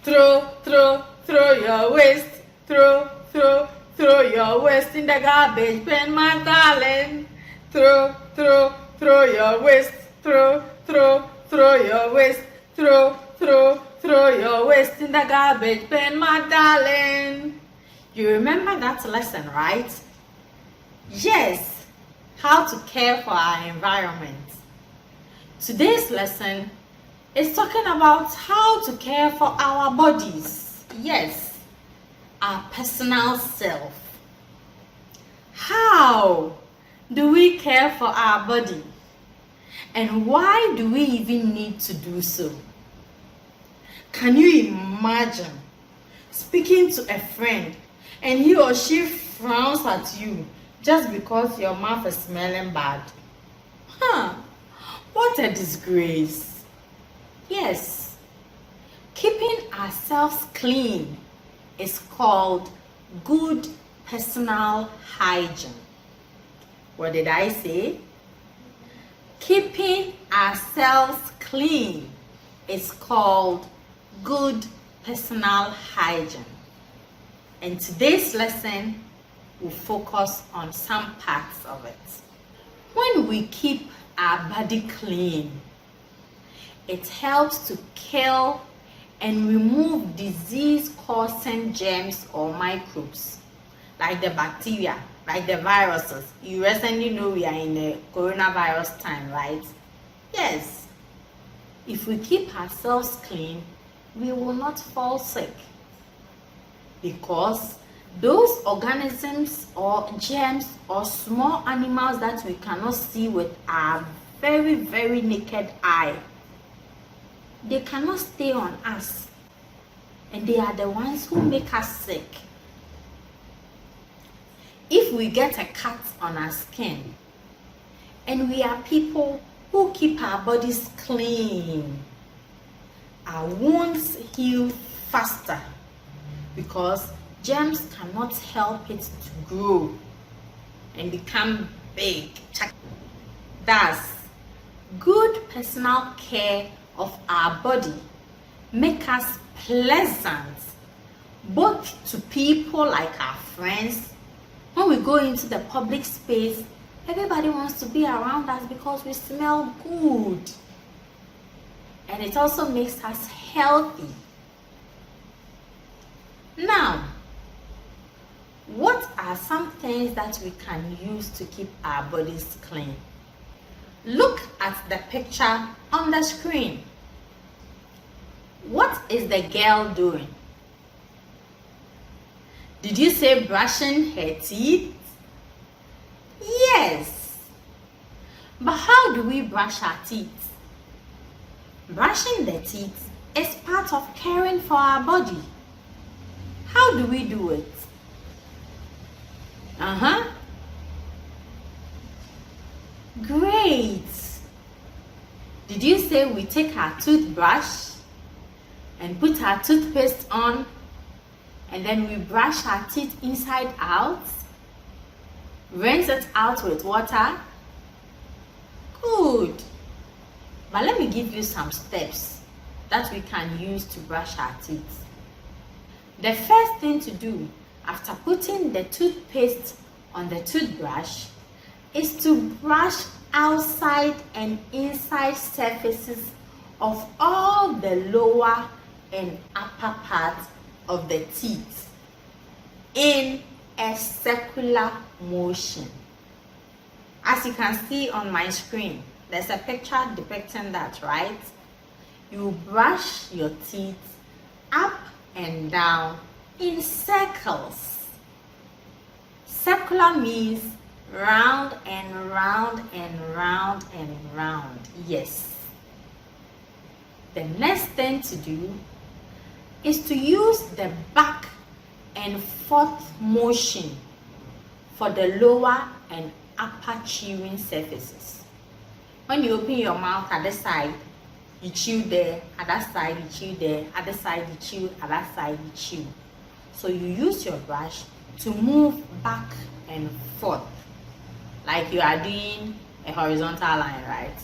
throw your waste, throw your waste in the garbage bin, my darling. Throw your waste, throw your waste, throw your waste in the garbage bin, my darling. You remember that lesson, right? Yes, how to care for our environment. Today's lesson is talking about how to care for our bodies. Yes, our personal self. How do we care for our body? And why do we even need to do so? Can you imagine speaking to a friend and he or she frowns at you just because your mouth is smelling bad? What a disgrace. Yes, keeping ourselves clean is called good personal hygiene. What did I say? Keeping ourselves clean is called good personal hygiene. And today's lesson will focus on some parts of it. When we keep our body clean, it helps to kill and remove disease-causing germs or microbes, like the bacteria, like the viruses. You recently know we are in the coronavirus time, right? Yes. If we keep ourselves clean, we will not fall sick, because those organisms or germs or small animals that we cannot see with our very, very naked eye, they cannot stay on us, and they are the ones who make us sick. If we get a cut on our skin, and we are people who keep our bodies clean, our wounds heal faster, because germs cannot help it to grow and become big. Thus, good personal care of our body make us pleasant, both to people like our friends. When we go into the public space, everybody wants to be around us because we smell good. And it also makes us healthy. Now, what are some things that we can use to keep our bodies clean? Look at the picture on the screen. What is the girl doing? Did you say brushing her teeth? Yes. But how do we brush our teeth? Brushing the teeth is part of caring for our body. How do we do it? Great. Did you say we take our toothbrush and put our toothpaste on, and then we brush our teeth inside out, rinse it out with water? Good. But let me give you some steps that we can use to brush our teeth. The first thing to do after putting the toothpaste on the toothbrush is to brush outside and inside surfaces of all the lower and upper parts of the teeth in a circular motion. As you can see on my screen, there's a picture depicting that, right? You brush your teeth up and down in circles. Circular means round and round and round and round. Yes. The next thing to do is to use the back and forth motion for the lower and upper chewing surfaces. When you open your mouth at the side, you chew there, at that side you chew there, at the side you chew, at that side you chew. So you use your brush to move back and forth, like you are doing a horizontal line, right?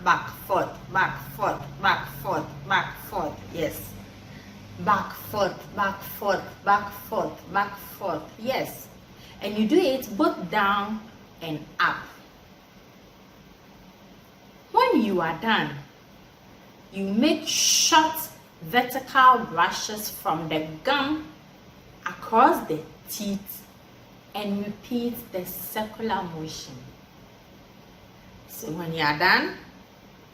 back, forth, back, forth, back, forth, back, forth. Yes. Back, forth, back, forth, back, forth, back, forth. Yes. And you do it both down and up. When you are done, you make short vertical brushes from the gum across the teeth and repeat the circular motion. So when you are done,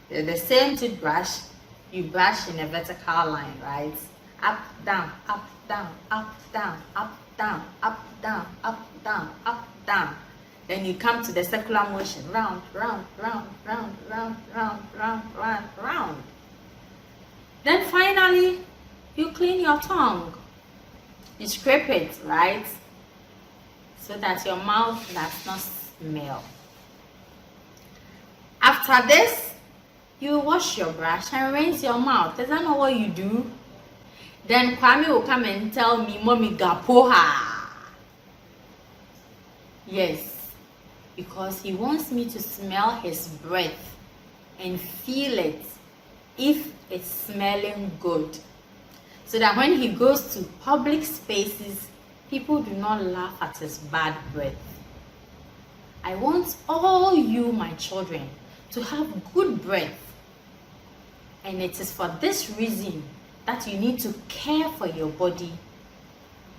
the same toothbrush, you brush in a vertical line, right? Up, down, up, down, up, down, up, down, up, down, up, down, up, down. Then you come to the circular motion, round, round, round, round, round, round, round, round, round. Then finally, you clean your tongue. You scrape it, right? So that your mouth does not smell. After this, you wash your brush and rinse your mouth. Is that not what you do? Then Kwame will come and tell me, Mommy gapoha. Yes, because he wants me to smell his breath and feel it if it's smelling good. So that when he goes to public spaces, people do not laugh at his bad breath. I want all you, my children, to have good breath. And it is for this reason that you need to care for your body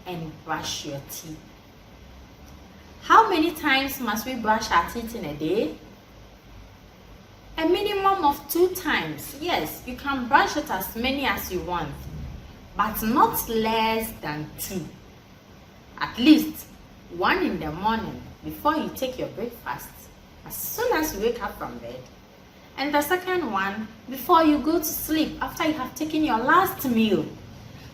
and brush your teeth. How many times must we brush our teeth in a day? A minimum of 2 times. Yes, you can brush it as many as you want, but not less than 2. At least 1 in the morning before you take your breakfast, as soon as you wake up from bed. And the second one before you go to sleep, after you have taken your last meal,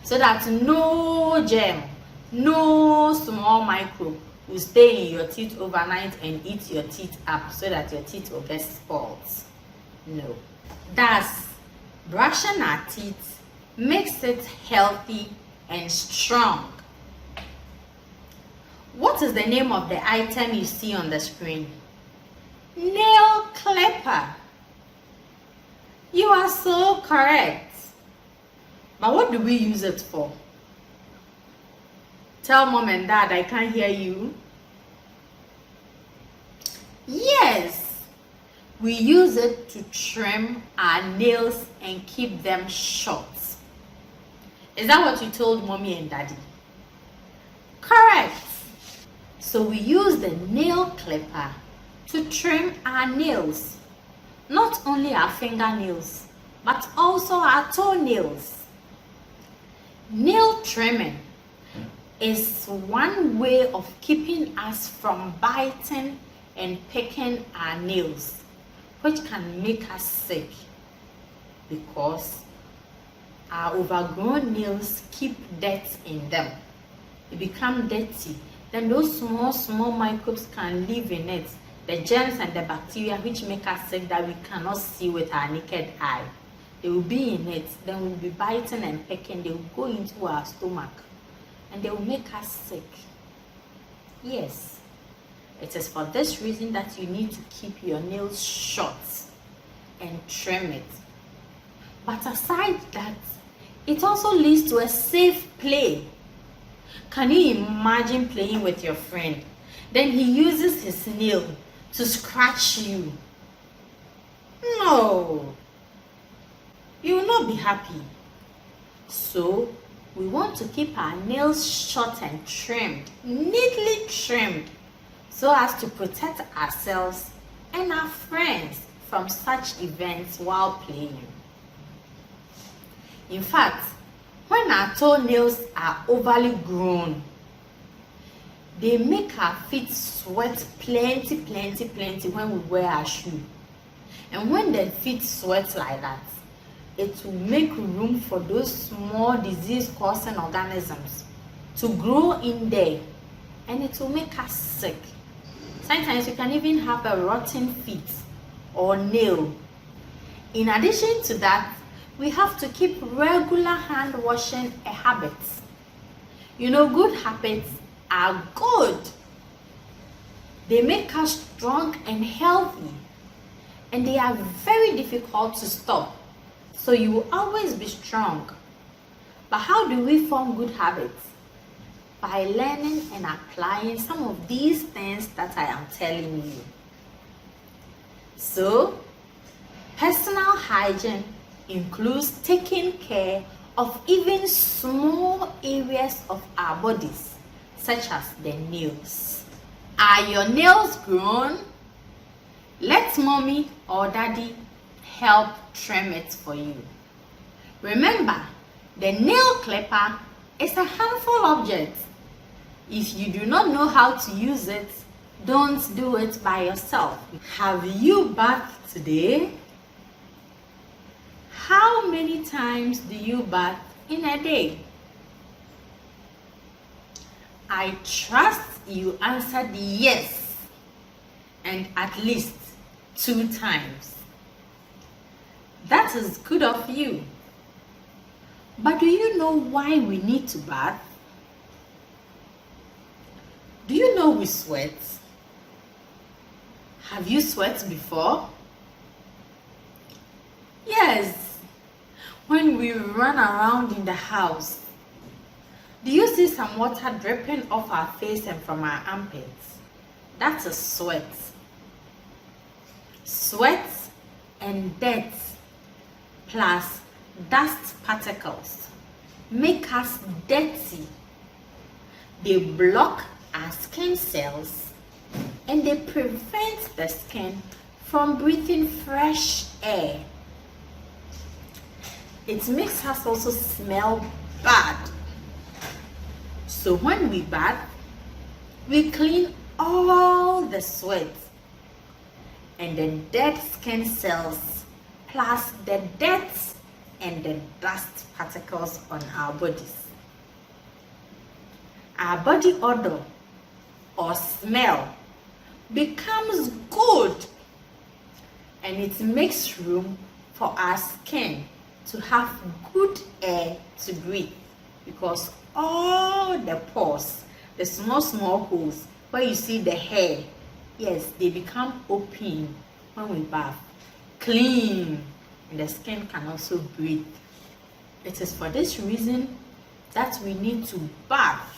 so that no germ, no small microbe will stay in your teeth overnight and eat your teeth up so that your teeth will get spoiled. No. Thus, brushing our teeth makes it healthy and strong. What is the name of the item you see on the screen? Nail clipper. You are so correct. But what do we use it for? Tell mom and dad, I can't hear you. Yes, we use it to trim our nails and keep them short. Is that what you told mommy and daddy? Correct. So we use the nail clipper to trim our nails. Not only our fingernails, but also our toenails. Nail trimming is one way of keeping us from biting and picking our nails, which can make us sick because our overgrown nails keep dirt in them. They become dirty. Then those small microbes can live in it. The germs and the bacteria which make us sick that we cannot see with our naked eye. They will be in it. Then we'll be biting and pecking. They will go into our stomach and they will make us sick. Yes, it is for this reason that you need to keep your nails short and trim it. But aside that, it also leads to a safe play. Can you imagine playing with your friend? Then he uses his nail to scratch you. No, you will not be happy. So we want to keep our nails short and trimmed, neatly trimmed, so as to protect ourselves and our friends from such events while playing. In fact, when our toenails are overly grown, they make our feet sweat plenty when we wear our shoe. And when the feet sweat like that, it will make room for those small disease-causing organisms to grow in there, and it will make us sick. Sometimes you can even have a rotten feet or nail. In addition to that, we have to keep regular hand washing a habit. You know, good habits are good. They make us strong and healthy. and they are very difficult to stop. So you will always be strong. But how do we form good habits? By learning and applying some of these things that I am telling you. So, personal hygiene includes taking care of even small areas of our bodies, such as the nails. Are your nails grown? Let mommy or daddy help trim it for you. Remember, the nail clipper is a harmful object. If you do not know how to use it, don't do it by yourself. Have you bathed today? How many times do you bath in a day? I trust you answered yes, and at least 2 times. That is good of you. But do you know why we need to bath? Do you know we sweat? Have you sweat before? Yes. When we run around in the house, do you see some water dripping off our face and from our armpits? That's a sweat. Sweat and dirt plus dust particles make us dirty. They block our skin cells and they prevent the skin from breathing fresh air. It makes us also smell bad. So when we bath, we clean all the sweat and the dead skin cells plus the dirt and the dust particles on our bodies. Our body odor or smell becomes good, and it makes room for our skin to have good air to breathe, because all the pores, the small holes where you see the hair, yes, they become open when we bath. Clean, and the skin can also breathe. It is for this reason that we need to bath,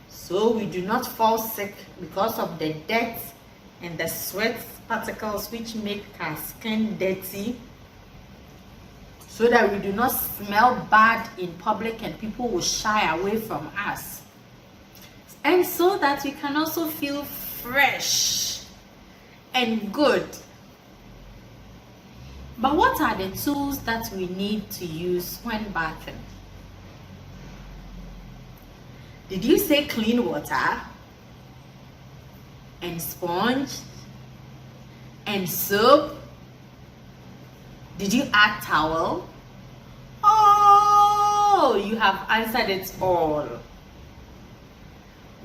so we do not fall sick because of the dirt and the sweat particles which make our skin dirty, so that we do not smell bad in public and people will shy away from us, and so that we can also feel fresh and good. But what are the tools that we need to use when bathing? Did you say clean water and sponge and soap? Did you add towel? Oh, you have answered it all.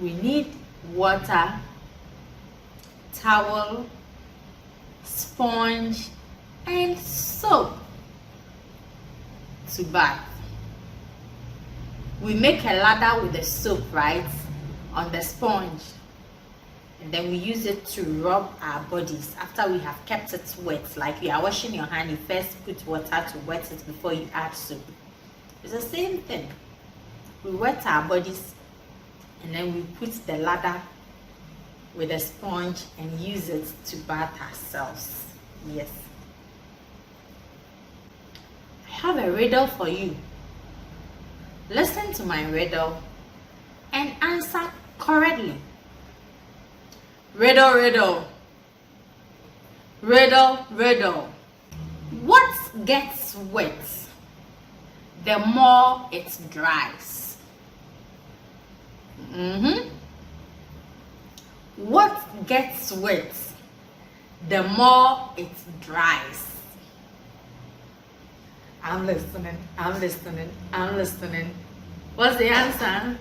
We need water, towel, sponge, and soap to bath. We make a ladder with the soap, right, on the sponge, and then we use it to rub our bodies after we have kept it wet. Like you are washing your hand, you first put water to wet it before you add soap. It's the same thing. We wet our bodies and then we put the ladder with a sponge and use it to bath ourselves. Yes. I have a riddle for you. Listen to my riddle and answer correctly. Riddle, riddle. Riddle, riddle. What gets wet the more it dries? What gets wet the more it dries? I'm listening, I'm listening, I'm listening. What's the answer?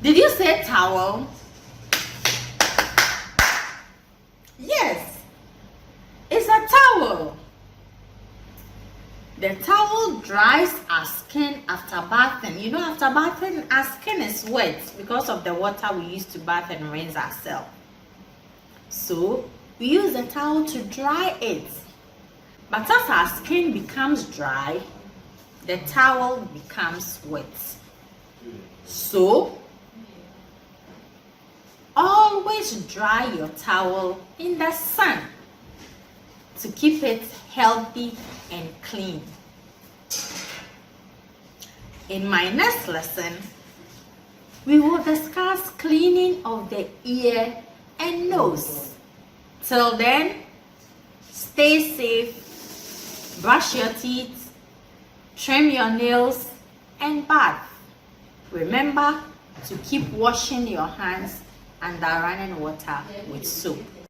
Did you say towel? Yes, it's a towel. The towel dries our skin after bathing. You know, after bathing, our skin is wet because of the water we use to bath and rinse ourselves. So, we use the towel to dry it. But as our skin becomes dry, the towel becomes wet. So, always dry your towel in the sun to keep it healthy and clean. In my next lesson, we will discuss cleaning of the ear and nose. Till then, stay safe, brush your teeth, trim your nails, and bath. Remember to keep washing your hands under running water with soap.